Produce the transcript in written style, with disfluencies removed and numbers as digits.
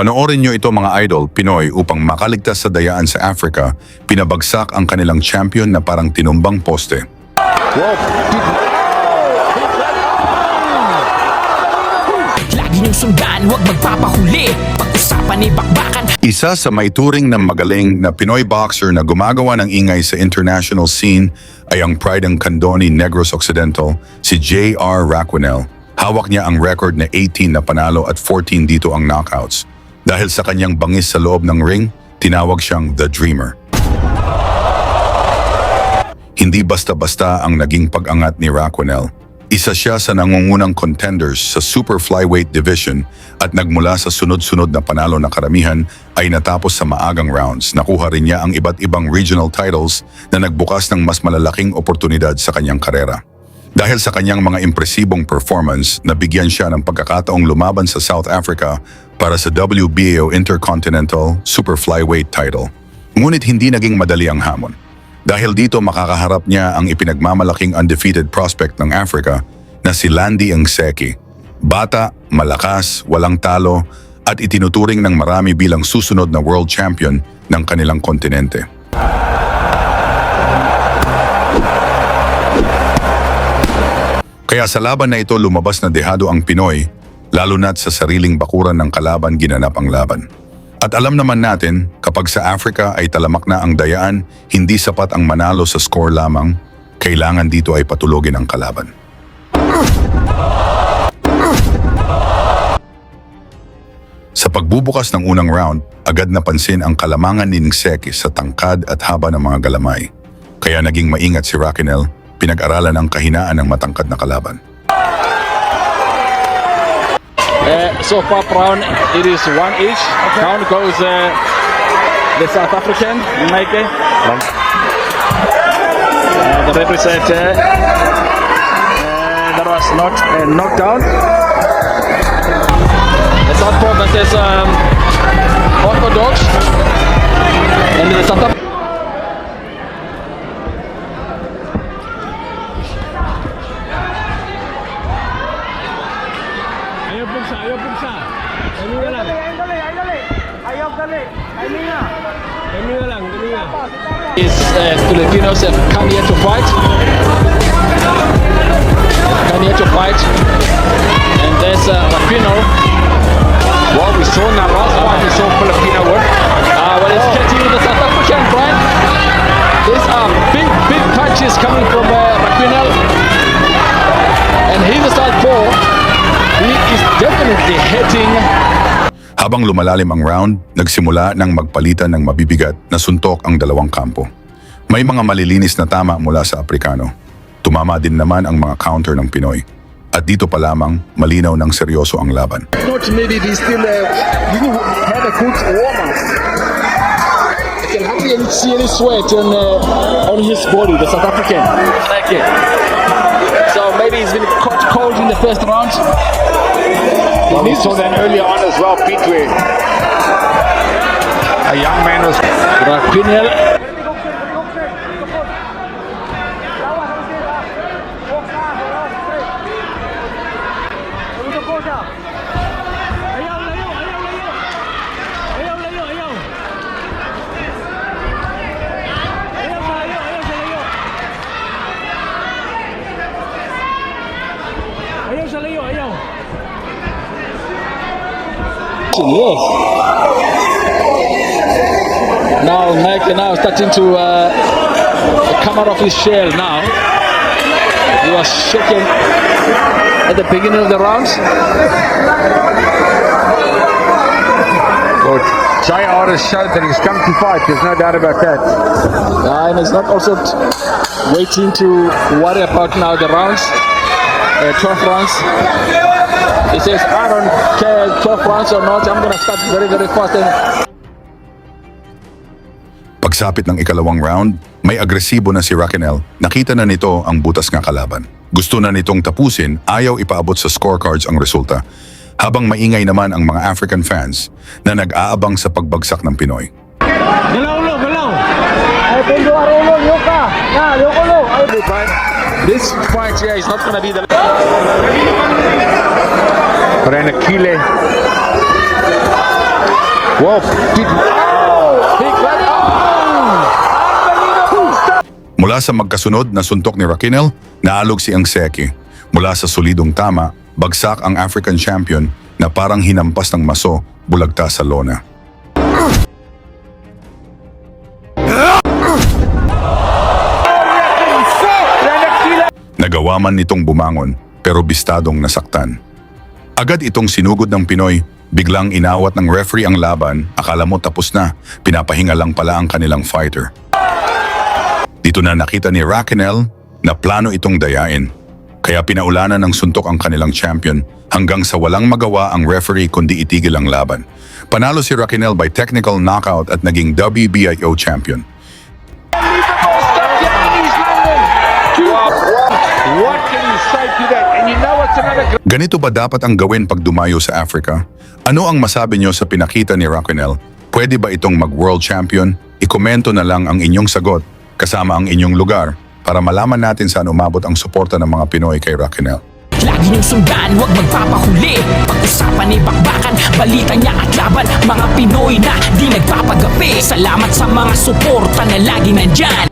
Panoorin nyo ito mga idol, Pinoy, upang makaligtas sa dayaan sa Africa, pinabagsak ang kanilang champion na parang tinumbang poste. Lagi niyong sundan, huwag magpapahuli. Pag-usapan ni bakbakan. Isa sa maituring ng magaling na Pinoy boxer na gumagawa ng ingay sa international scene ay ang pride ng Candoni Negros Occidental, si J.R. Raquenel. Hawak niya ang record na 18 na panalo at 14 dito ang knockouts. Dahil sa kanyang bangis sa loob ng ring, tinawag siyang The Dreamer. Hindi basta-basta ang naging pag-angat ni Raquenel. Isa siya sa nangungunang contenders sa super flyweight division at nagmula sa sunod-sunod na panalo na karamihan ay natapos sa maagang rounds. Nakuha rin niya ang iba't ibang regional titles na nagbukas ng mas malalaking oportunidad sa kanyang karera. Dahil sa kanyang mga impresibong performance, nabigyan siya ng pagkakataong lumaban sa South Africa para sa WBO Intercontinental Super Flyweight title. Ngunit hindi naging madali ang hamon. Dahil dito makakaharap niya ang ipinagmamalaking undefeated prospect ng Africa na si Landy Ngseki. Bata, malakas, walang talo at itinuturing ng marami bilang susunod na world champion ng kanilang kontinente. Kaya sa laban na ito lumabas na dehado ang Pinoy, lalo na't sa sariling bakuran ng kalaban ginanap ang laban. At alam naman natin, kapag sa Africa ay talamak na ang dayaan, hindi sapat ang manalo sa score lamang, kailangan dito ay patulogin ang kalaban. Sa pagbubukas ng unang round, agad napansin ang kalamangan ni Ngseki sa tangkad at haba ng mga galamay. Kaya naging maingat si Raquenel, pinag-aralan ang kahinaan ng matangkad na kalaban. So far round it is 1 each. Round goes the South African Mike. The representative that was not knocked down. The South African is orthodox and the South African. Ayaw pugsa. Kami lang. Is Filipinos have come here to fight. And there's Filipino. What we saw now last fight, we saw Filipino work. Well, it's getting the South African brand. These are big punches coming from Raquenel. And he's a southpaw. He is definitely hitting. Habang lumalalim ang round, nagsimula ng magpalitan ng mabibigat na suntok ang dalawang kampo. May mga malilinis na tama mula sa Aprikano. Tumama din naman ang mga counter ng Pinoy. At dito pa lamang, malinaw ng seryoso ang laban. Not maybe he still didn't have a good warm-up. I can hardly see any sweat on his body, the South African. Like it. So maybe he's been caught cold in the first round. Well, we saw that earlier on as well, Petrie. A young man was Raquenel. Yes. Now Mike now starting to come out of his shell now. He was shaken at the beginning of the rounds. Good. JR has showed that he's come to fight. There's no doubt about that. And he's not also waiting to worry about now the rounds, 12 rounds. He says, I don't care 12 rounds or not, I'm going to start very fast. Pagsapit ng ikalawang round, may agresibo na si Raquenel. Nakita na nito ang butas nga kalaban. Gusto na nitong tapusin, ayaw ipaabot sa scorecards ang resulta. Habang maingay naman ang mga African fans na nag-aabang sa pagbagsak ng Pinoy. Galaw! This fight here is not going to be the... Renakile. Whoa, big right. Mula sa magkasunod na suntok ni Raquel, naalog si Angseki. Mula sa solidong tama, bagsak ang African champion na parang hinampas ng maso, bulagta sa lona. Nagawa man nitong bumangon, pero bistadong nasaktan. Agad itong sinugod ng Pinoy, biglang inawat ng referee ang laban, akala mo tapos na, pinapahinga lang pala ang kanilang fighter. Dito na nakita ni Raquel na plano itong dayain. Kaya pinaulanan ng suntok ang kanilang champion hanggang sa walang magawa ang referee kundi itigil ang laban. Panalo si Raquel by technical knockout at naging WBIO champion. What can you say to that? And you know what's another Ganito ba dapat ang gawin pag dumayo sa Africa? Ano ang masabi niyo sa pinakita ni Raquel? Pwede ba itong mag-world champion? Ikomento na lang ang inyong sagot kasama ang inyong lugar para malaman natin saan umabot ang suporta ng mga Pinoy kay Raquel. Lagi niyong sundan, huwag magpapahuli. Pag-usapan ni bakbakan, balita niya at laban. Mga Pinoy na di nagpapagapi. Salamat sa mga suporta na lagi nandyan.